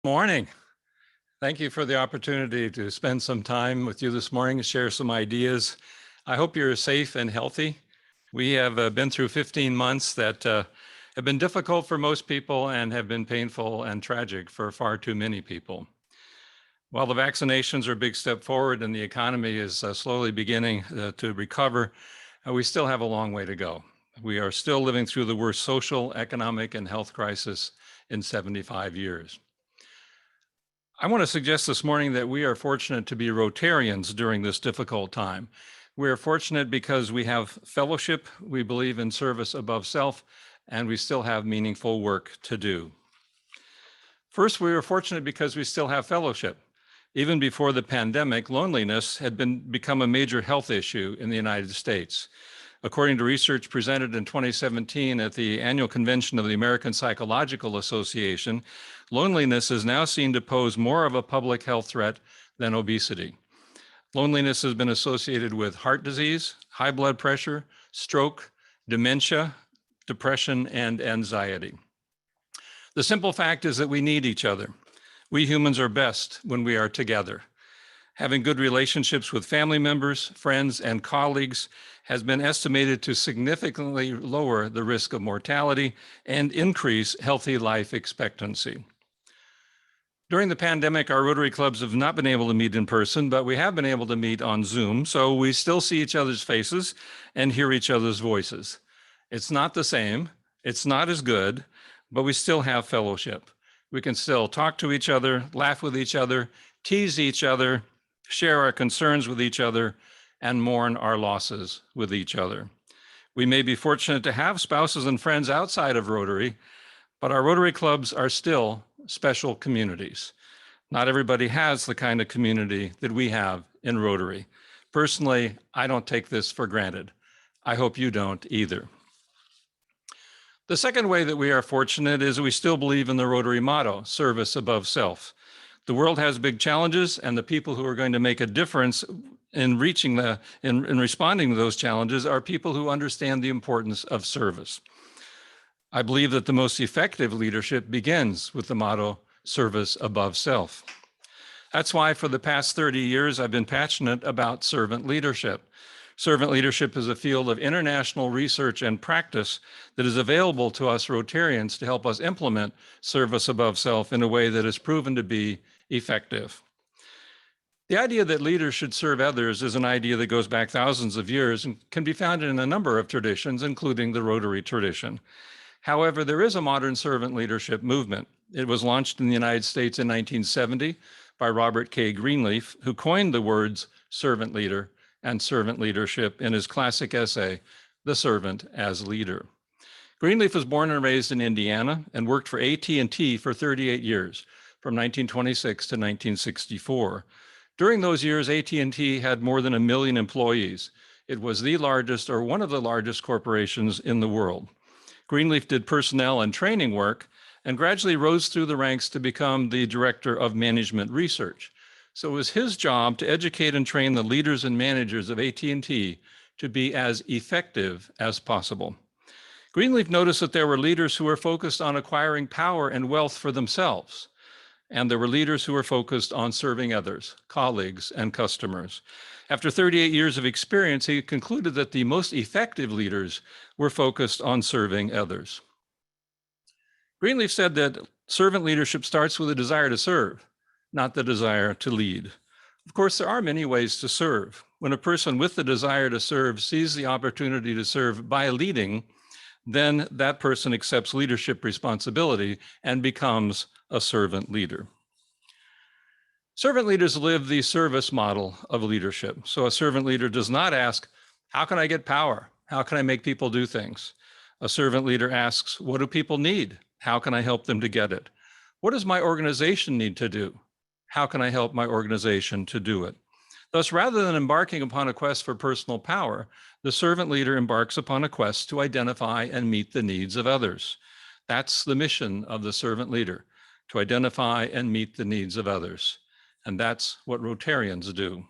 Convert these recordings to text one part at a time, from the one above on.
Morning. Thank you for the opportunity to spend some time with you this morning and share some ideas. I hope you're safe and healthy. We have been through 15 months that have been difficult for most people and have been painful and tragic for far too many people. While the vaccinations are a big step forward and the economy is slowly beginning to recover, we still have a long way to go. We are still living through the worst social, economic, and health crisis in 75 years. I want to suggest this morning that we are fortunate to be Rotarians during this difficult time. We are fortunate because we have fellowship, we believe in service above self, and we still have meaningful work to do. First, we are fortunate because we still have fellowship. Even before the pandemic, loneliness had become a major health issue in the United States. According to research presented in 2017 at the annual convention of the American Psychological Association, loneliness is now seen to pose more of a public health threat than obesity. Loneliness has been associated with heart disease, high blood pressure, stroke, dementia, depression, and anxiety. The simple fact is that we need each other. We humans are best when we are together. Having good relationships with family members, friends, and colleagues has been estimated to significantly lower the risk of mortality and increase healthy life expectancy. During the pandemic, our Rotary clubs have not been able to meet in person, but we have been able to meet on Zoom, so we still see each other's faces and hear each other's voices. It's not the same, it's not as good, but we still have fellowship. We can still talk to each other, laugh with each other, tease each other, share our concerns with each other, and mourn our losses with each other. We may be fortunate to have spouses and friends outside of Rotary, but our Rotary clubs are still special communities. Not everybody has the kind of community that we have in Rotary. Personally, I don't take this for granted. I hope you don't either. The second way that we are fortunate is we still believe in the Rotary motto, service above self. The world has big challenges, and the people who are going to make a difference in responding to those challenges are people who understand the importance of service. I believe that the most effective leadership begins with the motto, service above self. That's why for the past 30 years, I've been passionate about servant leadership. Servant leadership is a field of international research and practice that is available to us Rotarians to help us implement service above self in a way that is proven to be effective. The idea that leaders should serve others is an idea that goes back thousands of years and can be found in a number of traditions, including the Rotary tradition. However, there is a modern servant leadership movement. It was launched in the United States in 1970 by Robert K. Greenleaf, who coined the words servant leader and servant leadership in his classic essay, The Servant as Leader. Greenleaf was born and raised in Indiana and worked for AT&T for 38 years, from 1926 to 1964. During those years, AT&T had more than 1 million employees. It was the largest or one of the largest corporations in the world. Greenleaf did personnel and training work and gradually rose through the ranks to become the director of management research. So it was his job to educate and train the leaders and managers of AT&T to be as effective as possible. Greenleaf noticed that there were leaders who were focused on acquiring power and wealth for themselves, and there were leaders who were focused on serving others, colleagues, and customers. After 38 years of experience, he concluded that the most effective leaders were focused on serving others. Greenleaf said that servant leadership starts with a desire to serve, not the desire to lead. Of course, there are many ways to serve. When a person with the desire to serve sees the opportunity to serve by leading, then that person accepts leadership responsibility and becomes a servant leader. Servant leaders live the service model of leadership. So a servant leader does not ask, how can I get power? How can I make people do things? A servant leader asks, what do people need? How can I help them to get it? What does my organization need to do? How can I help my organization to do it? Thus, rather than embarking upon a quest for personal power, the servant leader embarks upon a quest to identify and meet the needs of others. That's the mission of the servant leader, to identify and meet the needs of others. And that's what Rotarians do.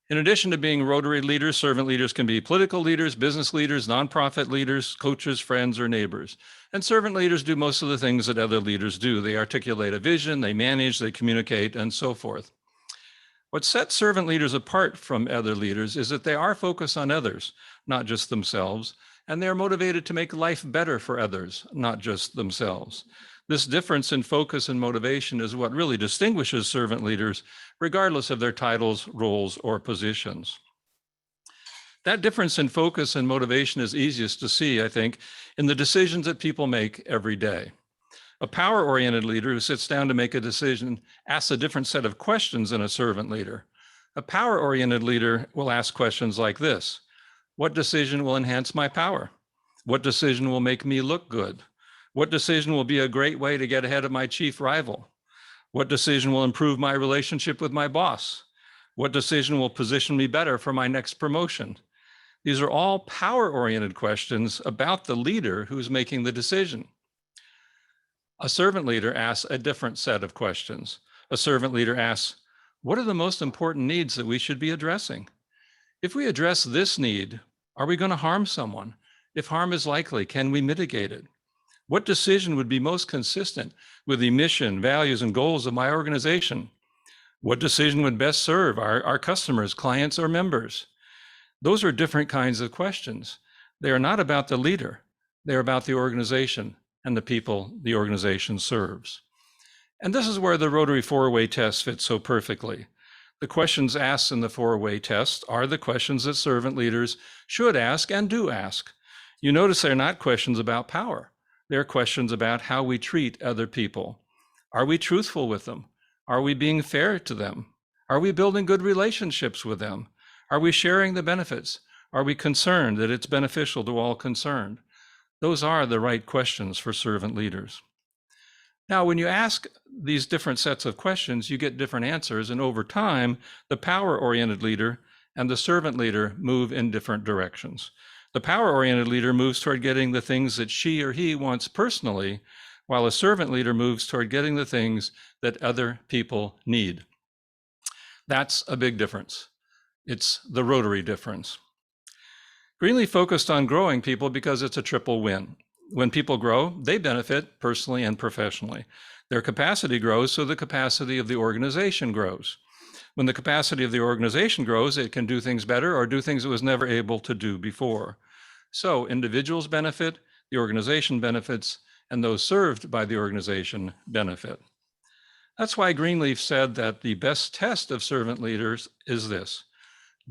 In addition to being Rotary leaders, servant leaders can be political leaders, business leaders, nonprofit leaders, coaches, friends, or neighbors. And servant leaders do most of the things that other leaders do. They articulate a vision, they manage, they communicate, and so forth. What sets servant leaders apart from other leaders is that they are focused on others, not just themselves, and they are motivated to make life better for others, not just themselves. This difference in focus and motivation is what really distinguishes servant leaders, regardless of their titles, roles, or positions. That difference in focus and motivation is easiest to see, I think, in the decisions that people make every day. A power-oriented leader who sits down to make a decision asks a different set of questions than a servant leader. A power-oriented leader will ask questions like this: what decision will enhance my power? What decision will make me look good? What decision will be a great way to get ahead of my chief rival? What decision will improve my relationship with my boss? What decision will position me better for my next promotion? These are all power-oriented questions about the leader who's making the decision. A servant leader asks a different set of questions. A servant leader asks, what are the most important needs that we should be addressing? If we address this need, are we going to harm someone? If harm is likely, can we mitigate it? What decision would be most consistent with the mission, values, and goals of my organization? What decision would best serve our customers, clients, or members? Those are different kinds of questions. They are not about the leader. They are about the organization and the people the organization serves. And this is where the Rotary four-way test fits so perfectly. The questions asked in the four-way test are the questions that servant leaders should ask and do ask. You notice they're not questions about power. They're questions about how we treat other people. Are we truthful with them? Are we being fair to them? Are we building good relationships with them? Are we sharing the benefits? Are we concerned that it's beneficial to all concerned? Those are the right questions for servant leaders. Now, when you ask these different sets of questions, you get different answers, and over time, the power-oriented leader and the servant leader move in different directions. The power-oriented leader moves toward getting the things that she or he wants personally, while a servant leader moves toward getting the things that other people need. That's a big difference. It's the Rotary difference. Greenleaf focused on growing people because it's a triple win. When people grow, they benefit personally and professionally. Their capacity grows, so the capacity of the organization grows. When the capacity of the organization grows, it can do things better or do things it was never able to do before. So individuals benefit, the organization benefits, and those served by the organization benefit. That's why Greenleaf said that the best test of servant leaders is this: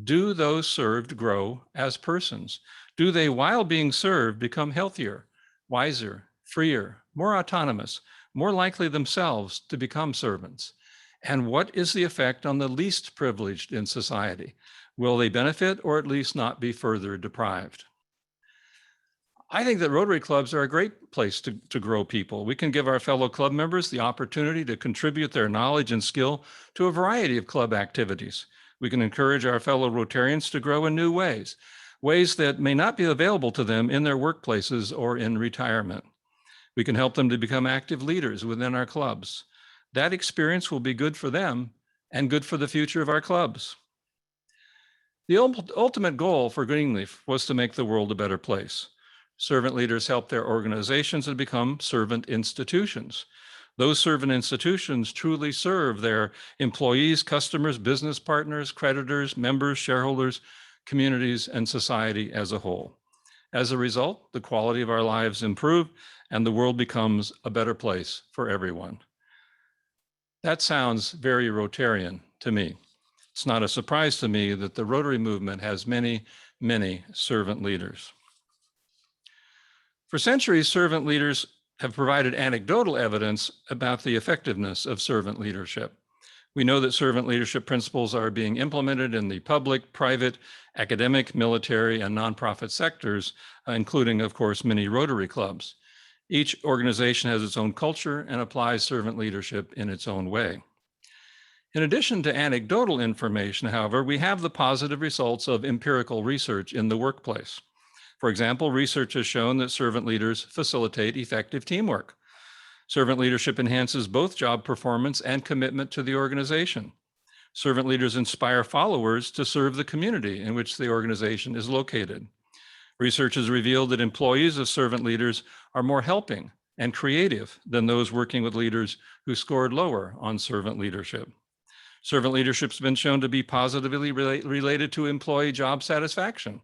do those served grow as persons? Do they, while being served, become healthier, wiser, freer, more autonomous, more likely themselves to become servants? And what is the effect on the least privileged in society? Will they benefit or at least not be further deprived? I think that Rotary clubs are a great place to grow people. We can give our fellow club members the opportunity to contribute their knowledge and skill to a variety of club activities. We can encourage our fellow Rotarians to grow in new ways, ways that may not be available to them in their workplaces or in retirement. We can help them to become active leaders within our clubs. That experience will be good for them and good for the future of our clubs. The ultimate goal for Greenleaf was to make the world a better place. Servant leaders help their organizations to become servant institutions. Those servant institutions truly serve their employees, customers, business partners, creditors, members, shareholders, communities, and society as a whole. As a result, the quality of our lives improve and the world becomes a better place for everyone. That sounds very Rotarian to me. It's not a surprise to me that the Rotary movement has many, many servant leaders. For centuries, servant leaders have provided anecdotal evidence about the effectiveness of servant leadership. We know that servant leadership principles are being implemented in the public, private, academic, military, and nonprofit sectors, including, of course, many Rotary clubs. Each organization has its own culture and applies servant leadership in its own way. In addition to anecdotal information, however, we have the positive results of empirical research in the workplace. For example, research has shown that servant leaders facilitate effective teamwork. Servant leadership enhances both job performance and commitment to the organization. Servant leaders inspire followers to serve the community in which the organization is located. Research has revealed that employees of servant leaders are more helping and creative than those working with leaders who scored lower on servant leadership. Servant leadership has been shown to be positively related to employee job satisfaction.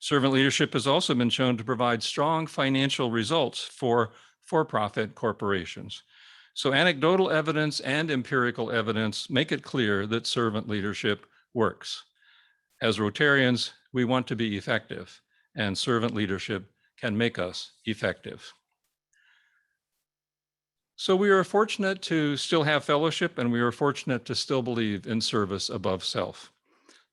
Servant leadership has also been shown to provide strong financial results for for-profit corporations. So anecdotal evidence and empirical evidence make it clear that servant leadership works. As Rotarians, we want to be effective, and servant leadership can make us effective. So we are fortunate to still have fellowship, and we are fortunate to still believe in service above self.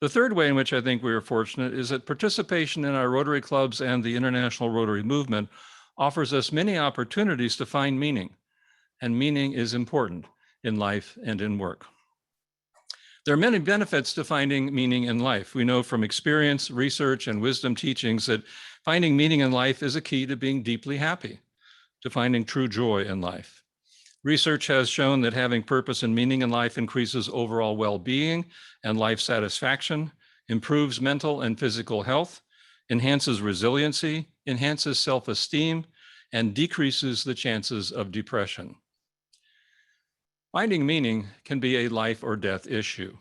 The third way in which I think we are fortunate is that participation in our Rotary clubs and the International Rotary Movement offers us many opportunities to find meaning, and meaning is important in life and in work. There are many benefits to finding meaning in life. We know from experience, research, and wisdom teachings that finding meaning in life is a key to being deeply happy, to finding true joy in life. Research has shown that having purpose and meaning in life increases overall well-being and life satisfaction, improves mental and physical health, enhances resiliency, enhances self-esteem, and decreases the chances of depression. Finding meaning can be a life or death issue.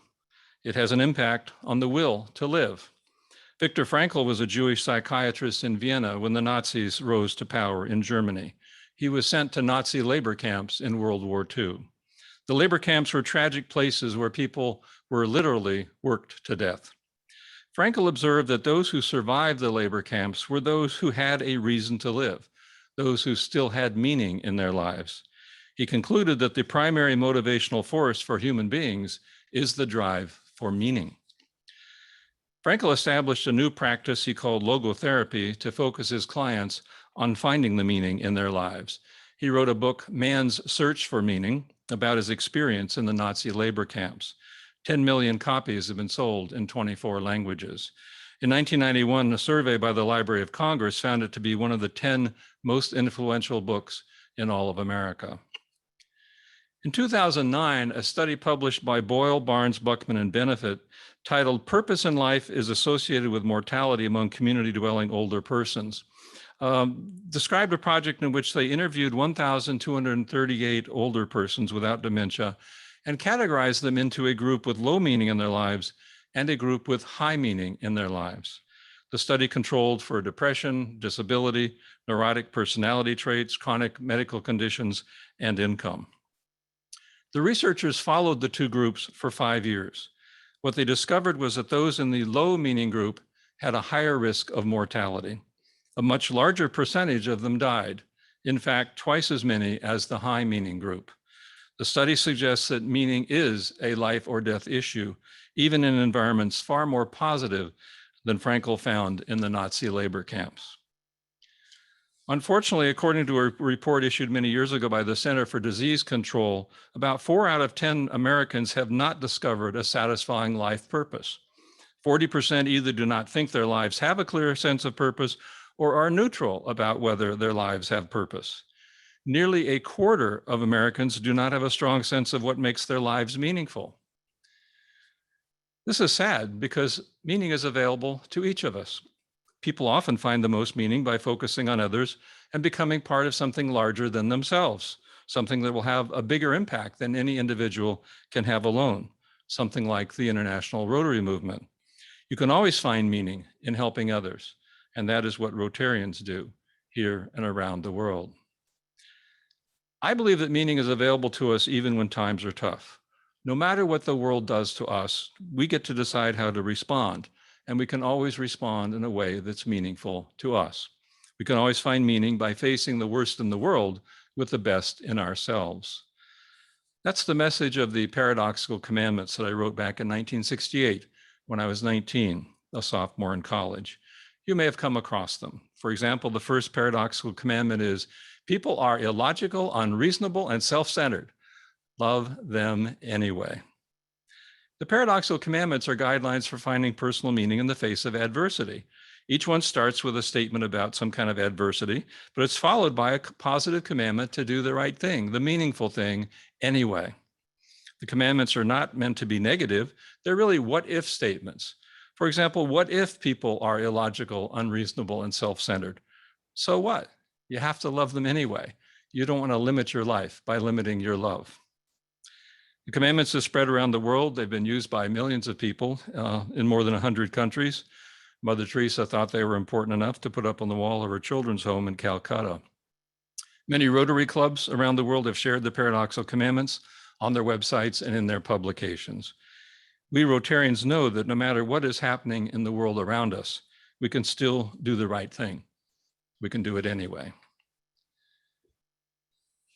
It has an impact on the will to live. Viktor Frankel was a Jewish psychiatrist in Vienna when the Nazis rose to power in Germany. He was sent to Nazi labor camps in World War II. The labor camps were tragic places where people were literally worked to death. Frankel observed that those who survived the labor camps were those who had a reason to live, those who still had meaning in their lives. He concluded that the primary motivational force for human beings is the drive for meaning. Frankel established a new practice he called logotherapy to focus his clients on finding the meaning in their lives. He wrote a book, Man's Search for Meaning, about his experience in the Nazi labor camps. 10 million copies have been sold in 24 languages. In 1991, a survey by the Library of Congress found it to be one of the 10 most influential books in all of America. In 2009, a study published by Boyle, Barnes, Buckman, and Benefit titled Purpose in Life is Associated with Mortality Among Community-Dwelling Older Persons described a project in which they interviewed 1,238 older persons without dementia and categorized them into a group with low meaning in their lives and a group with high meaning in their lives. The study controlled for depression, disability, neurotic personality traits, chronic medical conditions, and income. The researchers followed the two groups for 5 years. What they discovered was that those in the low meaning group had a higher risk of mortality. A much larger percentage of them died, in fact, twice as many as the high meaning group. The study suggests that meaning is a life or death issue, even in environments far more positive than Frankel found in the Nazi labor camps. Unfortunately, according to a report issued many years ago by the Center for Disease Control, about 4 out of 10 Americans have not discovered a satisfying life purpose. 40% either do not think their lives have a clear sense of purpose or are neutral about whether their lives have purpose. Nearly a quarter of Americans do not have a strong sense of what makes their lives meaningful. This is sad because meaning is available to each of us. People often find the most meaning by focusing on others and becoming part of something larger than themselves, something that will have a bigger impact than any individual can have alone, something like the International Rotary Movement. You can always find meaning in helping others, and that is what Rotarians do here and around the world. I believe that meaning is available to us even when times are tough. No matter what the world does to us, we get to decide how to respond, and we can always respond in a way that's meaningful to us. We can always find meaning by facing the worst in the world with the best in ourselves. That's the message of the Paradoxical Commandments that I wrote back in 1968 when I was 19, a sophomore in college. You may have come across them. For example, the first paradoxical commandment is, people are illogical, unreasonable, and self-centered. Love them anyway. The paradoxical commandments are guidelines for finding personal meaning in the face of adversity. Each one starts with a statement about some kind of adversity, but it's followed by a positive commandment to do the right thing, the meaningful thing, anyway. The commandments are not meant to be negative. They're really what-if statements. For example, what if people are illogical, unreasonable, and self-centered? So what? You have to love them anyway. You don't want to limit your life by limiting your love. The commandments are spread around the world. They've been used by millions of people in more than 100 countries. Mother Teresa thought they were important enough to put up on the wall of her children's home in Calcutta. Many Rotary clubs around the world have shared the Paradoxical Commandments on their websites and in their publications. We Rotarians know that no matter what is happening in the world around us, we can still do the right thing. We can do it anyway.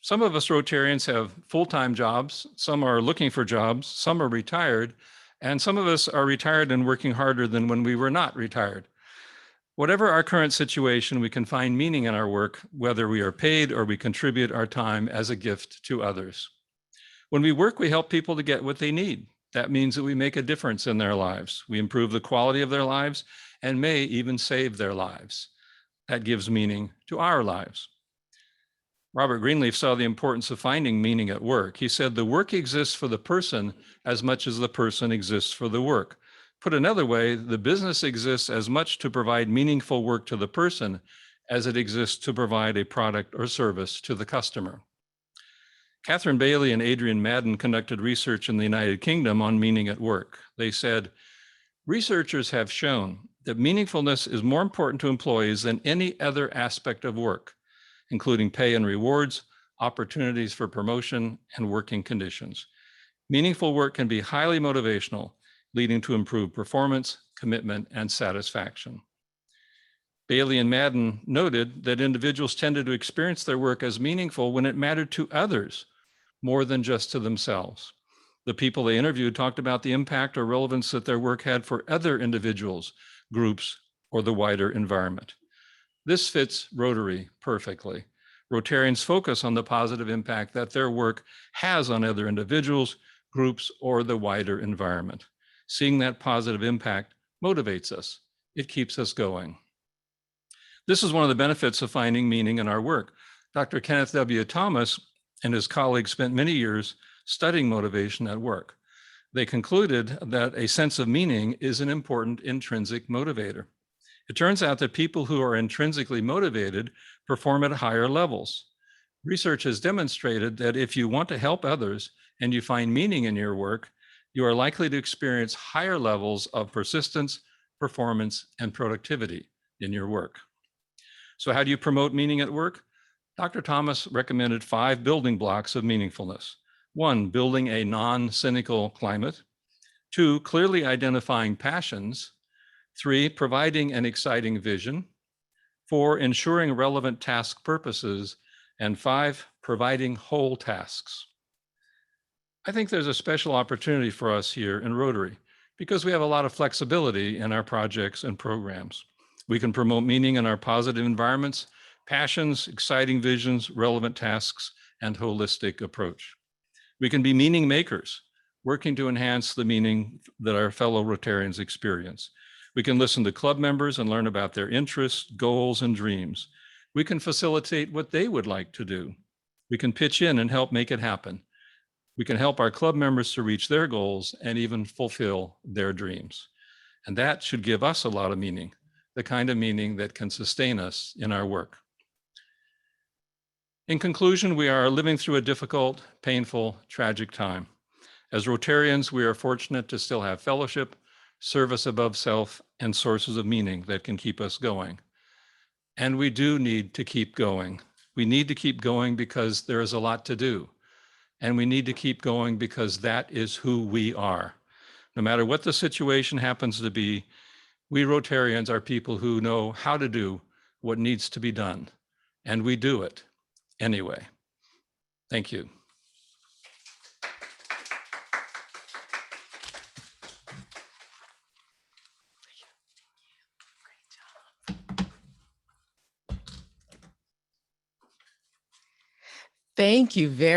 Some of us Rotarians have full-time jobs, some are looking for jobs, some are retired, and some of us are retired and working harder than when we were not retired. Whatever our current situation, we can find meaning in our work, whether we are paid or we contribute our time as a gift to others. When we work, we help people to get what they need. That means that we make a difference in their lives. We improve the quality of their lives and may even save their lives. That gives meaning to our lives. Robert Greenleaf saw the importance of finding meaning at work. He said, the work exists for the person as much as the person exists for the work. Put another way, the business exists as much to provide meaningful work to the person as it exists to provide a product or service to the customer. Catherine Bailey and Adrian Madden conducted research in the United Kingdom on meaning at work. They said, researchers have shown that meaningfulness is more important to employees than any other aspect of work, including pay and rewards, opportunities for promotion, and working conditions. Meaningful work can be highly motivational, leading to improved performance, commitment, and satisfaction. Bailey and Madden noted that individuals tended to experience their work as meaningful when it mattered to others more than just to themselves. The people they interviewed talked about the impact or relevance that their work had for other individuals, groups, or the wider environment. This fits Rotary perfectly. Rotarians focus on the positive impact that their work has on other individuals, groups, or the wider environment. Seeing that positive impact motivates us. It keeps us going. This is one of the benefits of finding meaning in our work. Dr. Kenneth W. Thomas and his colleagues spent many years studying motivation at work. They concluded that a sense of meaning is an important intrinsic motivator. It turns out that people who are intrinsically motivated perform at higher levels. Research has demonstrated that if you want to help others and you find meaning in your work, you are likely to experience higher levels of persistence, performance, and productivity in your work. So how do you promote meaning at work? Dr. Thomas recommended 5 building blocks of meaningfulness. 1, building a non-cynical climate. 2, clearly identifying passions. 3, providing an exciting vision. 4, ensuring relevant task purposes. And 5, providing whole tasks. I think there's a special opportunity for us here in Rotary because we have a lot of flexibility in our projects and programs. We can promote meaning in our positive environments, passions, exciting visions, relevant tasks, and holistic approach. We can be meaning makers, working to enhance the meaning that our fellow Rotarians experience. We can listen to club members and learn about their interests, goals, and dreams. We can facilitate what they would like to do. We can pitch in and help make it happen. We can help our club members to reach their goals and even fulfill their dreams. And that should give us a lot of meaning, the kind of meaning that can sustain us in our work. In conclusion, we are living through a difficult, painful, tragic time. As Rotarians, we are fortunate to still have fellowship, service above self, and sources of meaning that can keep us going. And we do need to keep going. We need to keep going because there is a lot to do. And we need to keep going because that is who we are. No matter what the situation happens to be, we Rotarians are people who know how to do what needs to be done. And we do it anyway. Thank you. Thank you very